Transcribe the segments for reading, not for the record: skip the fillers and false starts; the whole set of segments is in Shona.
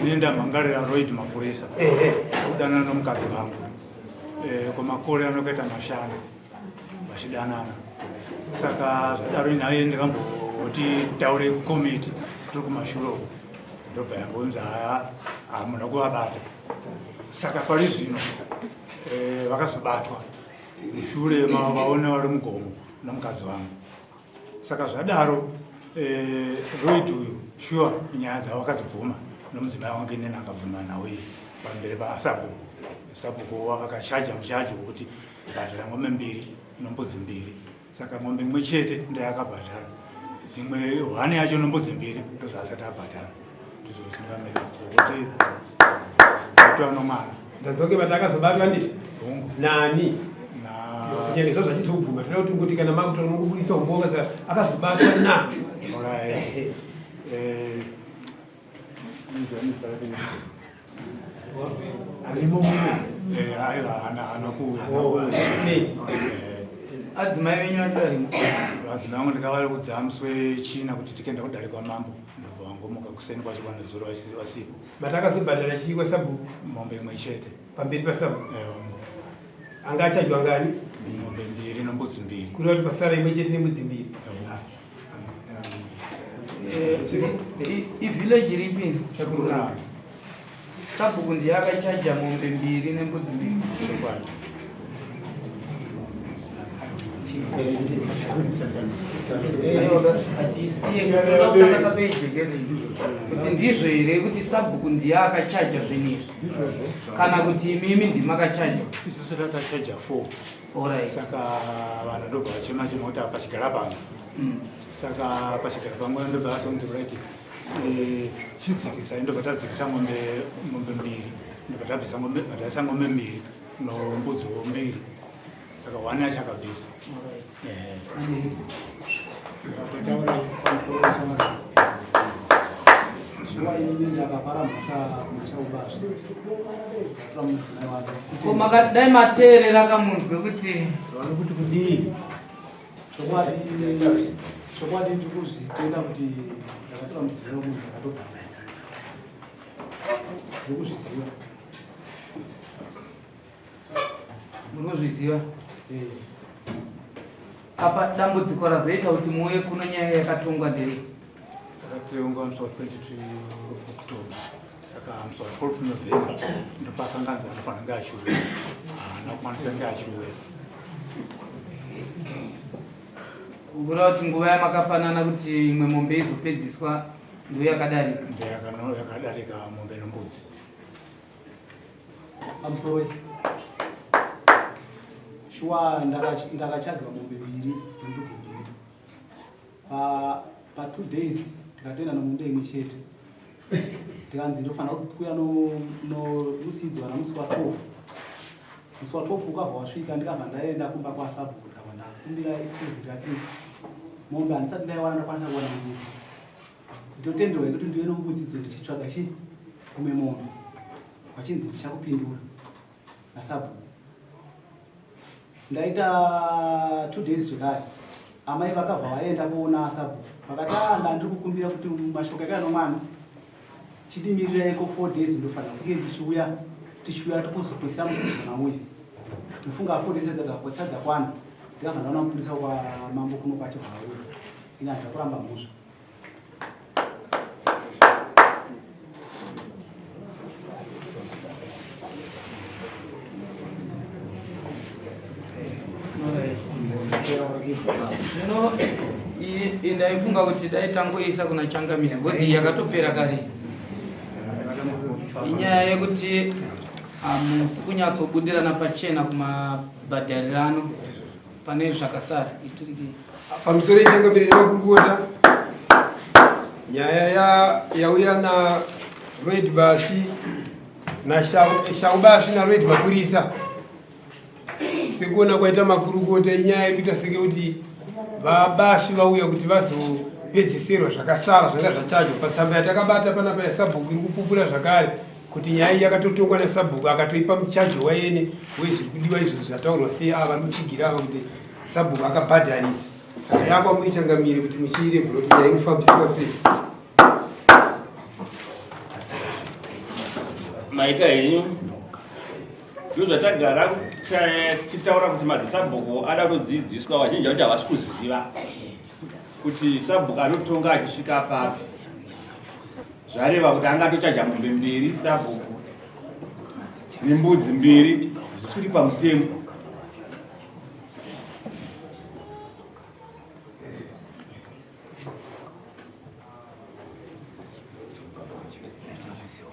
nenda mangarira Royd mapurisa udana nomukadzi wangu kwamakore anokaita mashanu vachidanana. Saka zvadaro naye ndikamboti taure kukomiti tiri kumashure ndobva yambonzi hamuna kuvabata. Saka pari zvino vakazobatwa shure vaona vari mugomo nomukadzi wangu. Saka zvadaro Royd uyu shuwa nyaya dzavo vakazobvuma nomudzimai wangu ineni akabvuma nawo iye pamberi paSabhuku. Sabhuku akachaja muchaji wekuti bhadhara ng'ombe 2 nombudzi 2. Saka ng'ombe imwe chete ndayakabhadhara, dzimwe 1 yacho nombudzi 2 ndozvaasati abhadhara. Ndizvo zvingamira kuti utano nomwana ndazoke vatakazobatwa ndi nani kunyanya izvo zvachizobvuma tinoda kuti ngoti kana makutora mukubudisa umboka akazobatwa na adzimai venyu vacho varimo. Adzimai vangu ndakavari kudzamiswe China kuti tikaenda kudarikwa mambo ndobva vangomuka kuseni kwacho vanozoro vasipo. matakazobhadhara chii kwaSabhuku? Ng'ombe imwe chete pamberi paSabhuku. Anga achajwa ngani? Ng'ombe 2 nombudzi 2. Kureva kuti pasara imwe chete nembudzi 2. Ivillage ripi? Shakurana. Sabhuku ndiye akachaja ng'ombe 2 nembudzi 2. kuti ndizvo here kuti Sabhuku ndiye akachaja zvinizvi kana kuti imimi ndimakachaja? Isusu tatachaja 4. Saka vanhu ndobva vachema kuti pachigara pamwe. Saka pachigara pamwe ndobva vasonzera kuti chidzikisai, ndobva tadzikisa ng'ombe 2 ndobva tabvisa ng'ombe 2 nombudzi 2. Saka 1 yacho akabvisa. Makadai mateerera kamunzwe kuti kudii chokwadi ndikuzvitenda kuti ndakatora mudzidziro munhu akatobvana ndikuzviziva. murikuzviziva apa dambudziko razoita kuti muuye kuno nyaya yakatongwa nderei? Takatongwa musi wa 23 October. Saka musi wa 12 November ndopakanganza anofanira kunge ashuwe, haana kukwanisa kunge ashuwe. Kureva kuti nguva yamakapanana kuti imwe mombe izopedziswa ndiyo yakadarika? Yakadarika mombe nombudzi. Pamusoro shuwa ndakachadwa mombe 2 nembudzi 2. Pa 2 days tikatoenda nomunde imwe chete. Tikanzi ndofanira kuuya nomusidzi wana musi wa 12. Musi wa 12 ukabva wasvika ndikabva ndaenda kumba kwaSabhuku ndikabva ndakumbira isuzi ndikati mombe handisati ndaiwana ndakwanisa kuwana mbudzi. Ndinotenderwa kuti ndive nombudzi idzo ndichitsvaga imwe mombe. Vachinzi ndichakupindura naSabhuku. Ndaita 2 days zvekare. Amai vakabva vaenda kuona Sabhuku. Vakati ndandiri kukumbira kuti mashoko ekaya nomwana chidimirirai ko 4 days ndofanira kunge ndichiuya tichiuya tokuzopisa musidzi nauye. Ndofunga 4 days dzakapotsa dzakwana. Ndikabva ndaona mupurisa kwa mambo kuno kwacho kwauya. Ina ndakuramba muzva. Zvino ndaifunga kuti dai tangoisa kuna Changamire ngozi yakatopera kare. Inyaya yekuti hamusi kunyatsobudirana pachena kumabhadharirano pane zvakasara. pamusoro Changamire nemakurukota nyaya yauya na Royd Basi na Shaubasi na Royd mapurisa sekuona kwaita makurukota inyaya yekuita seke kuti vabashi vauya kuti vazopedzisirwa zvakasara zvanga zvachajwa patsamba yatakabata panapa yaSabhuku iri kupupura zvakare kuti nyaya yakatotongwa naSabhuku akatoipa muchajo wayene wezviri kudiwa izvo zvataurwa vari kutsigira ava kuti Sabhuku akabhadharisa. Saka yakwamuri Changamire kuti muchiirevhura kuti nyaya inofambiswa sei. maita henyu ndozvatagara tichitaura kuti madzisabhuku ada kutodzidziswa. Vazhinji vacho havasi kuziva kuti sabhuku anotonga achisvika papi. Zvareva kuti angatochaja mombe 2 sabhuku nembudzi 2 zvisiri pamutemo.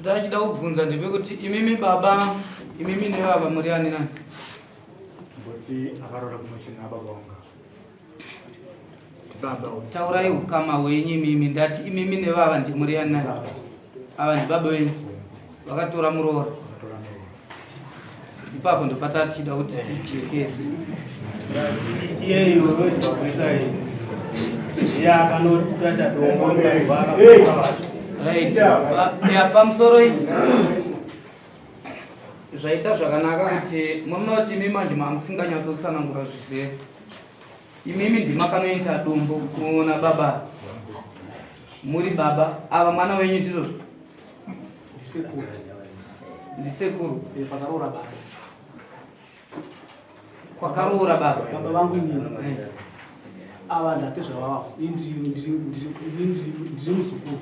Ndachida kubvunza ndepekuti imimi baba, imimi nebaba muri ani nani? Mboti akarora kunochina baba wanga. Baba taurai ukama hwenyu imimi ndati imimi nebaba ndimuri ani nani? Ava ndi baba wenyu vakatora muroora. Ipapo ndopata tichida kuti tichekese. Iyeyo ndopesa ya kanotata dombo ndivaka. Right. Ya pamusoro iyi zvaita zvakanaka kuti munoti imimi manje mamusinganyatsokusanangura zvizere. Imimi ndimakanoita dombo kuona baba. Muri baba ava mwana wenyu ndizvo? Ndisekuru. Pakaroora baba. Kwakaroora baba. Baba vangu inini. Ava ndati zvavavo. Ndiri muzukuru.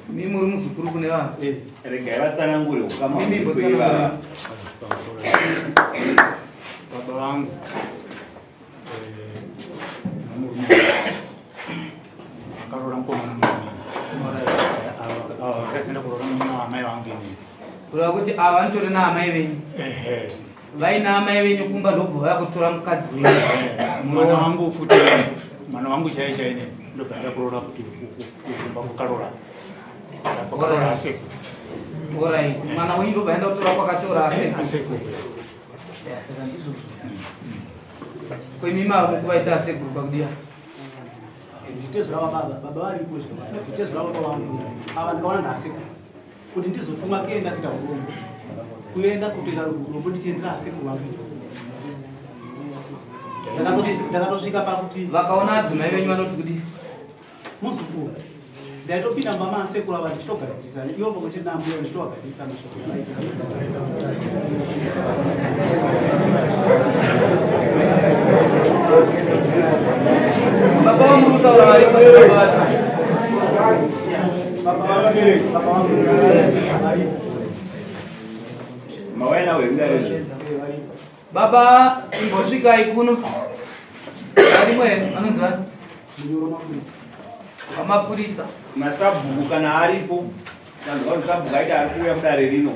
Mimi muri muzukuru kune vanhu. Regai vatsanangure ukama Mimi hwevava. Baba wangu akarora mukomana mumwe. Akaenda kurora amai vangu inini. Kureva kuti ava nditori naamai venyu. Vaina amai venyu kumba ndobva vakutora mukadzi wenyu. Mwana wangu futi, mwana wangu chai chai ne ndobva ndakurora futi kumba kukarora. Kukarora asekuru. Alright. Mwana wenyu ndobva aenda kutora kwakatora asekuru. Asekuru. Saka ndizvo. Kwemimi avo kuvaita asekuru pakudia. Nditezvera baba varipo zvino. Nditezvera baba vangu. Ava ndikaona ndasekuru. Kuti ndizotuma kuenda kuita urombo. Kuenda kutoita urombo ndichiendera asekuru vangu. Ndakatosvika pakuti Vakaona adzimai venyu vanoti kudi. muzukuru. Ndaitopinda mama asekuru ava ndichitogadzirisana. Ivo pamwe nambuya ndichitogadzirisana Baba vamuri kutaura vari pababa vangu varipo. Mawaina hwengarezve. baba imbosvikai kuno. Varimwe anonzi vani? Vamapurisa. Masabhuku kana aripo vanhu vanoti sabhuku aiti ari kuuya mudare rino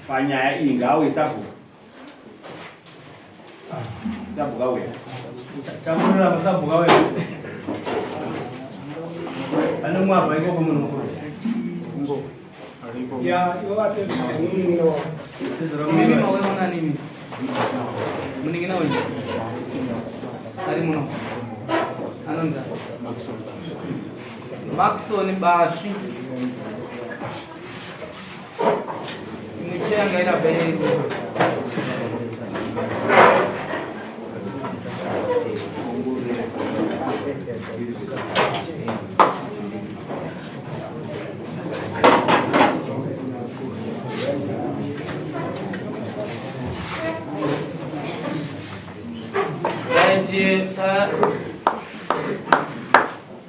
panyaya iyi ngaawe sabhuku. Sabhuku auya. Tamurira masabhuku awe. Ane mwabva ikoko munhu mukuru. Ngo aripo. Ya, ivo vatezva munhu wavo. Imimi maweona nini? Muningina wenyu? Ari muno. Anonzi Maxon Bashi. Imichenga ina beri.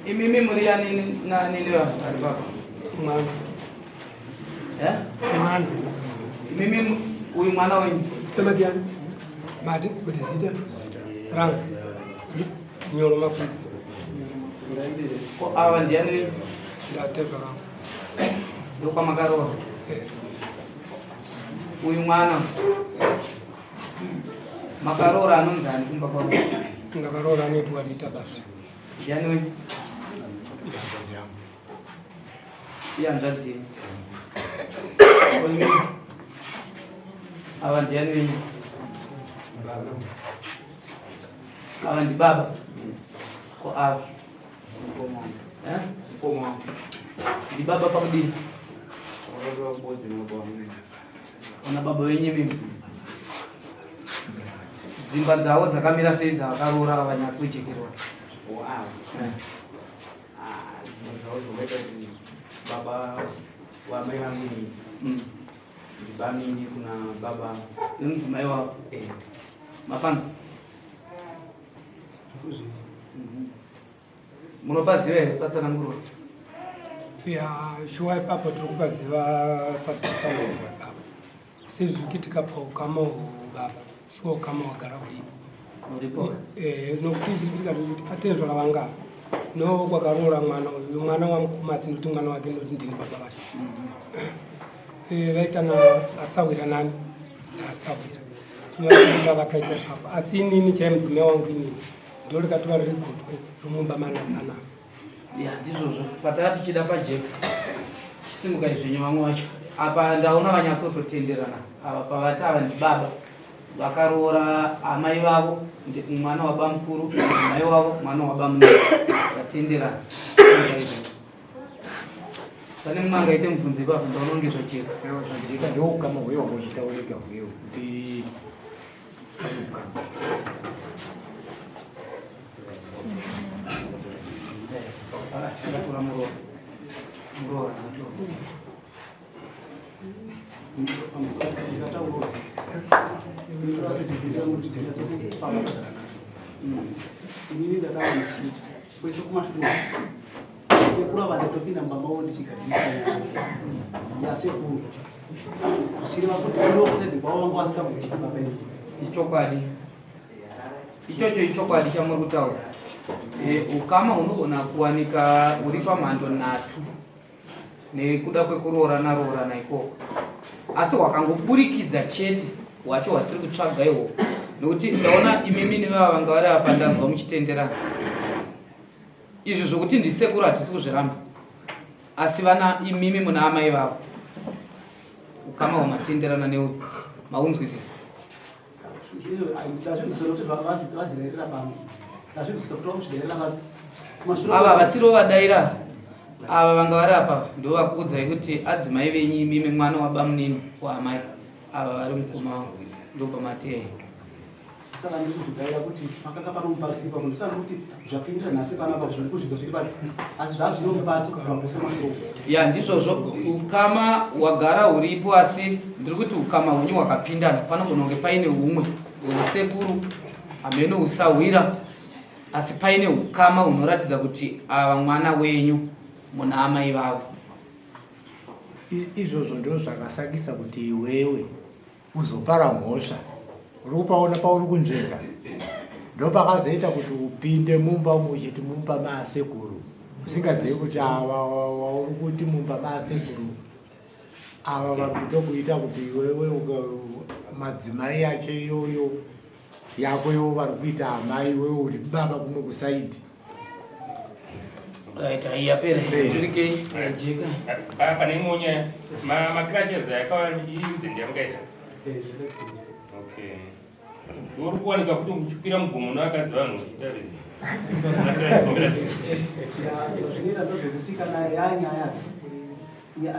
Imimi muria nini na nini wa baba? Mwana. Mwana. Imimi uyu mwana wenyu. Sema diani. Mati kudizida. Rang. Nyolo mapisi. Ko ava ndiani wenyu? Ndateva wangu. Ndokwa makaroa. Uyu mwana. Makarora anonzani kumba kwako? Ndakarora netwa litabasi. Ndiani wenyu? Ihangazi yangu. Ihanzvadzi yenyu. Imimi. Ava ndiani wenyu? Ava ndi baba. Ko ava. Ndi baba pakudini? Ona baba wenyu mimi. Dzimba dzavo dzakamira sei dzavakarora vanyatsochekerwa? Dzimba dzavo dzokuita kuti baba Wamai wangu ni bamini kuna baba. Mdzimai wako. Mapanza. Munopaziva here patsanangurwa? ya shuwa ipapo tiri kupaziva patsanangurwa baba sezvikitika paukama baba shuwa ukama wagara ulipo nokuti zvirikuitika ndozvikuti patenzvora vanga no kwakaroora mwana uyu mwana wamukoma asindoti mwana wake ndoti ndini baba vacho vaitana asawira nani naasawira tivaa vakaita ipapo asi inini chaimudzimai wangu inini ndo rikatova riri gotwe romumba manadzana ya ndizvozvo pataa tichida pajeka chisimuka izvenye vamwe vacho apa ndaona vanyatsototenderana ava pavati ava ndibaba vakaroora amai vavo mwana wabamukuru mai wavo mwana wabamunene vatenderana pane mumwe angaite mubvunzo ipapo ndaona unge zvacheka ndoukama hweyo uchitaurika hweyo kuti akatora muroora inini ndakava ndichiita kwese kumashure sekuru vandatopinda mumbawo ndichigadisa yasekuru zvichireva kuti irokusedi kwavo vanga vasingamuchiti babaini ichokwadi ichocho ichokwadi chamuri kutaura ukama hunogona kuwanika uri pamhando 3 nekuda kwekuroorana ikoko asi hwakangoburikidza chete hwacho hwatiri kutsvaga ihwo nokuti ndaona imimi nevava vanga vari apa ndanzwa muchitenderana izvi zvokuti ndisekuru hatisi kuzviramba asi vana imimi muna amai vavo ukama hwamatenderana neuyu maunzwisisa ava vasiro vadaira ava vanga vari apa ndo vakuudzai kuti adzimai venyu imimi mwana wabamunini waamai ava vari mukoma wangu ndo pamateya saka ndiri kuzvigaira kuti pakanga pano mubatsipa munhu saka kuti zvapindira nhasi panapa zviri kuzvidzo zviri pati asi zvazvino mubatsi kubvambose mashoko ya ndizvozvo ukama hwagara huripo asi ndiri kuti ukama hwenyu hwakapindana panogona kunge paine humwe hweusekuru hamene usahwira asi paine ukama hunoratidza kuti ava mwana wenyu muna amai vavo izvozvo ndo zvakasakisa kuti iwewe uzopara mhosva urupaona pauri kunzveka ndo pakazoita kuti upinde mumba muchiti mumba maasekuru usingazivi kuti ava wauri kuti mumba maasekuru ava vari kutokuita kuti iwewe madzimai yacho iyoyo yako iwo vari kuita amai iwewe uri baba kuno kusaidi yapera turikei ajeka pane imwe nyaya makiracheza yakainzi ndiyamukaita okay uri kuwanika futi muchikwira mugomo nevakadzi vanhu zvinoita ndozvekuti kana yanyaya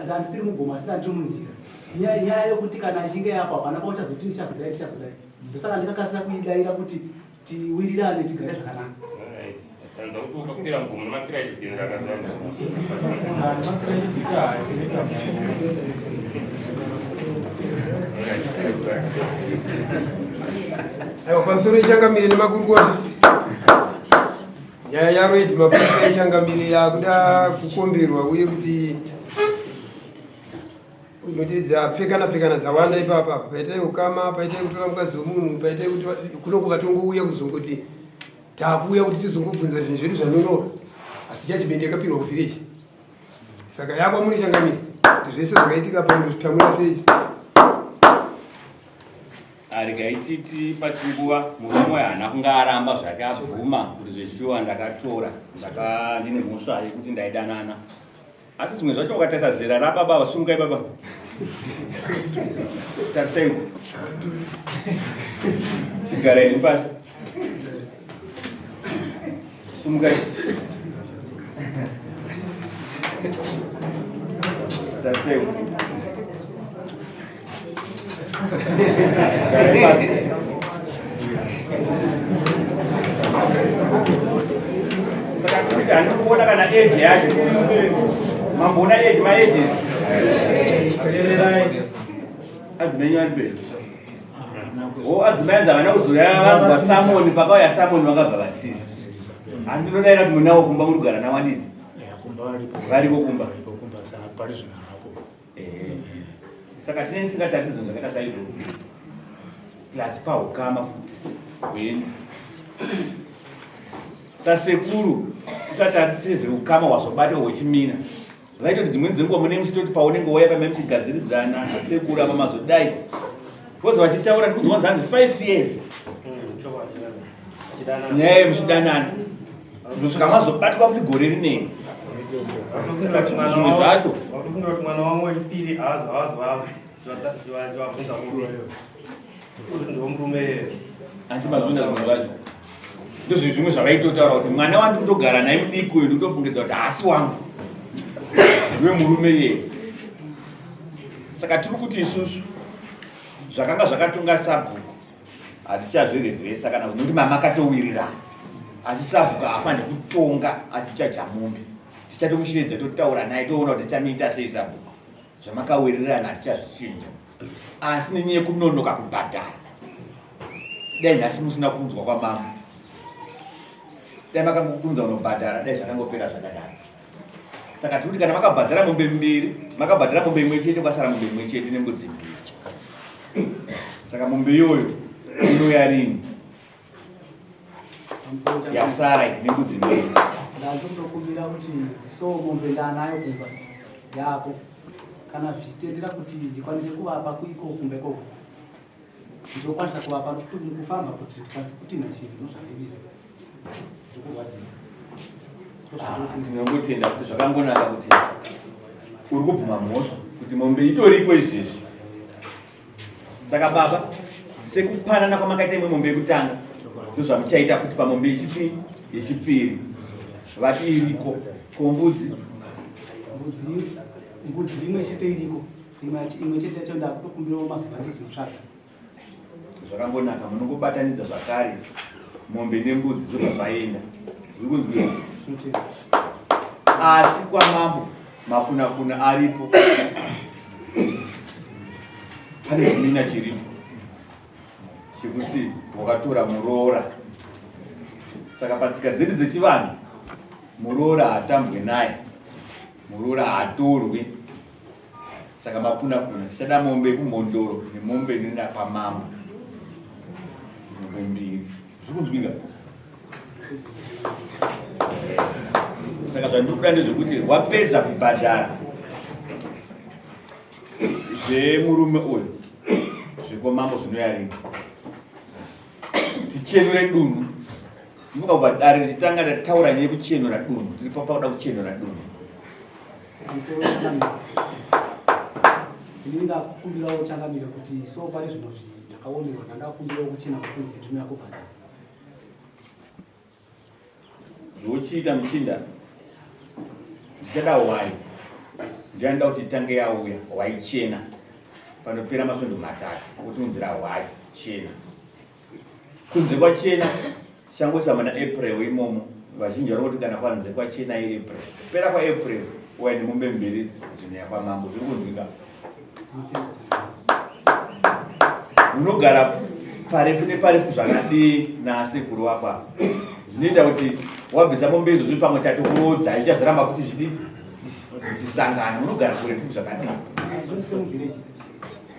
handisiri mugomo asi ndandiri munzira nyaya yokuti kana ichinge yapo hapana pauchazoti ndichazodai ndosaka ndikakasira kuidaira kuti tiwirirane tigare zvakanaka tanza kuti ukakwira mugomo nemakirachizika aiwa pamusoro ichangamire nemakurukota nyaya yaroiti mapurisa ichangamire yakuda kukomberwa uye kuti unotedza pfekana dzawanda ipapa paitai ukama paitai kutora mukadzi wemunhu paitai kuti kunoko vatongouya kuzongoti taakuuya kuti tizongobvunza zvinhu zvedu zvanoroka asi chachibendekapirwa kuvhireji saka yakwa muri changamire kuti zvese zvakaitika pamuzvitamura sei arigaititi pachinguva murume haana kunga aramba zvake abvuma kuti zveshuwa ndakatora ndine mhosva yekuti ndaidanana asi zvimwe zvacho ukatarisa zera rababa vasungai baba tarisai chigarai pasi sungai tarisai saka kuti handikuona kana eji yacho mamboona eji maeji Adzimai vari pedyo. Adzimai dzavana kuzoya vanhu vaSamoni pakauya Samoni vakabhabhatiza. Asi ndinodaira kuti munawo kumba muri kugara nawadini? Varipo kumba. Saka tine tisingatarisi zvinhu zvakaita saizvozvo. Plus paukama futi hweni. Sasekuru tisatarisi zveukama hwazobatika hwechimina. Zvaitoti dzimweni dzenguva mune muchitoti paunenge wauya pamwe muchigadziridzana nasekuru apa mazodai. Vozi vachitaura kuti kunzwa zvanzi 5 years. Nyaya yemuchidanana. Kusvika mazobatwa futi gore rinenge. Saka zvimwe zvacho mwana wangu wechipiri haazovava zvavabvunza kuti ndomurume antimazvina zvimwe zvacho ndozvo zvimwe zvavaitotaura kuti mwana wandi kutogara naye mudiki uyu ndikutofungidza kuti haasi wangu ndiwe murume yeye. Saka tiri kuti isusu zvakanga zvakatonga Sabhuku hatichazvirevhesa kana kuti mama akatowirirana, asi Sabhuku haafanire kutonga achichaja mombe. Tichatomushiridza totaura naye toona kuti tichamuita sei Sabhuku. Zvamakawirirana hatichazvichinja, asi nenyaya yekunonoka kubhadhara. Dai nhasi musina kunzwa kwamama, dai makangobvunza unobhadhara, dai zvakangopera zvakadaro. Saka tiri kuti kana makabhadhara mombe mbiri, makabhadhara mombe imwe chete, kwasara mombe imwe chete nembudzi mbiri. Saka mombe iyoyo inouya rini? Yasara nembudzi mbiri. Ndakumbira kuti so mombe ndanayo kumba yako kana zvichitendera kuti ndikwanise kuvapa kuiko kumbe koko ndokwanisa kuvapa kufamba kuti tikwanise kuti nachinhu zvandivira ndikuvaziva. Ndinongotenda kuti zvakangonaka kuti uri kubvuma mhosva kuti mombe itoripo izvezvi. Saka baba, sekupanana kwamakaita imwe mombe yekutanga ndozvamuchaita futi pamombe yechipiri. Vati iriko kombudzi mbudzi imwe chete iriko, imwe chete yacho ndakutokumbirawo mazuva ndizotsvaga. Zvakangonaka, munongobatanidza zvakare mombe nembudzi zvobva zvaenda. Zvikunzwira asi kwamambo makunakuna aripo, pane chimina chiripo chekuti wakatora muroora. Saka patsika dzedu dzechivanhu muroora haatambwe naye, muroora haatorwe. Saka makunakuna tichada mombe yekumhondoro nemombe inoenda pamambo, mombe mbiri. Zvikunzwika? Saka zvandikuda ndezvekuti wapedza kubhadhara zvemurume uyu, zvekomambo zvinoya rini, tichenure dunhu. Muka kubhadhara richitanga tataura nyaya yekuchenura dunhu, tiri pakuda kuchenura dunhu. Ndini ndakumbirawo changamira kuti so pane zvinhu zvakaonerwa ndandakumbirawo kuchena kwenzi ndimi yako bhadhara. Zvochiita muchinda ndichada wayo ndichada kuti itange yauya waichena panopera masvondo matatu kuti unzira wayo chena. Kunze kwachena shangoisa mana April imomo, vazhinji vari kuti kana kwanze kwachena April, kupera kwaApril uya nemombe mbiri dzinoya kwamambo. Zviri kunzwika? Unogara parefu neparefu zvakadii nasekuru wako apa, zvinoita kuti wabvisa mombe izvo zviri pamwe tatokurodza ichazoramba kuti zvidi zvichisangana. Unogara kurefu zvakadii?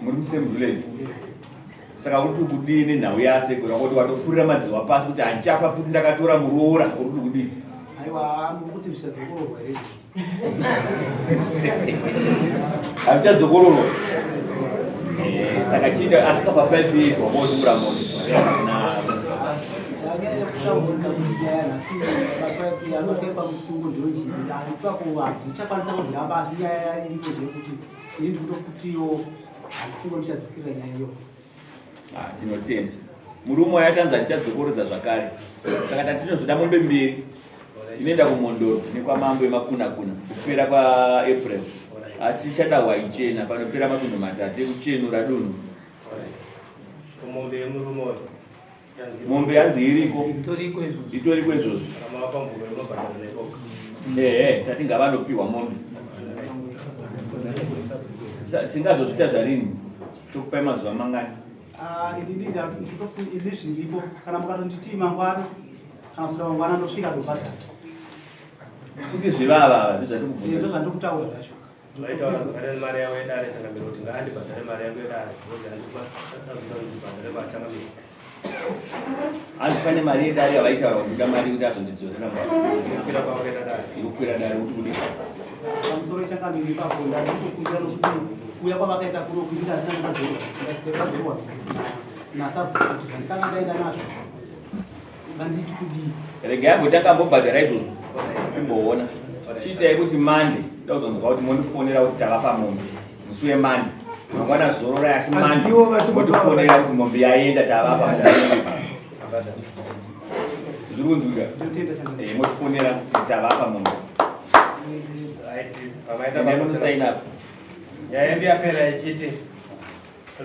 Muri musame village. Saka uri kudii nenhau yasekuru kuti watofurira madziwa pasi kuti handichafa futi ndakatora muroora. Uri kudii? Aiwa, kuti zvichadzokororwa here. Hazvichadzokororwa. Saka chiita asika pa 5 years wamotumura moto na yakutaurika kuti nyaya nhasi yanokepa musungu ndonji ndichakwanisa kuhamba, asi nyaya iripo ndeyekuti iri ndikutokutiwo handifunga ndichadzokera nyaya iyo. Tinotenda murume wayatanza ndichadzokorodza zvakare. Saka tatinozoda mombe mbiri inoenda kumhondoro nekwamambo emakunakuna kupera kwaApril. Atichada waichena panopera masvondo matatu ekuchenura dunhu. mombe yemurume Mombe yanzi iriko, itoriko izvozvo. Tatinga vanopiwa mombe. Tingazozvita zvarini tokupai mazuva mangani? Ini zviripo kana mukatonditi mangwana kana kusvika mangwana ndosvika ndobhadhara. Kuti zvivava Ndo zvandikutaura zvacho. Vaitaura zvakadai mari yavo yedare changamiro kuti ngaandibhadhare mari yangu yedare kuti handikwazoita kundibhadhare vachangamiro. Andifane mari yedare yavaitaura kuda mari kuti azondidzorera Kukwira kwavo yedare. inokwira dare kuti kudi Pamusoro changamiro ipapo ndandikukumbira nokuti kuya kwavakaita kunokuitira sandikadzorwa nasabhuti zvandikanga ndaenda nazvo vanditi kudii. rega yangu takambobhadhara izvozvo kumboona chiitai kuti mande ndakuzonzwa kuti mondifonera kuti tavapa mombe musi wemande mangwana zorora yasi mande mondifonera kuti mombe yaenda tavapa zviri kunzwika motifonera kuti tavapa mombe nemusainapo Yaendi yapera ichiti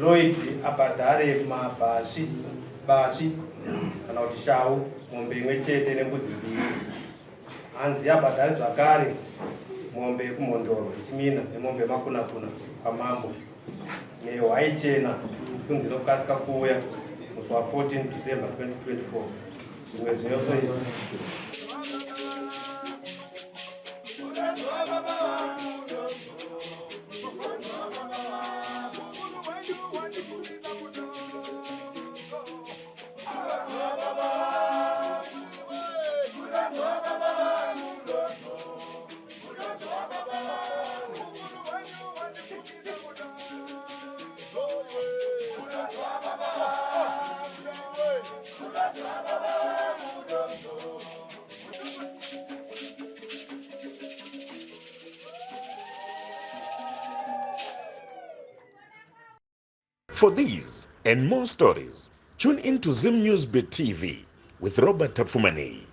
Lloyd abhadhare mabhazi kana kuti shau mombe imwe chete nembudzi mbiri. Hanzi abhadhare zvakare mombe yekumhondoro ichimina nemombe makunakuna pamambo nehwai chena kunzi inokasika kuuya musi wa14 December 2024. Zvimwe zvose For these and more stories, tune in to Zim News Bit TV with Robert Tafumani.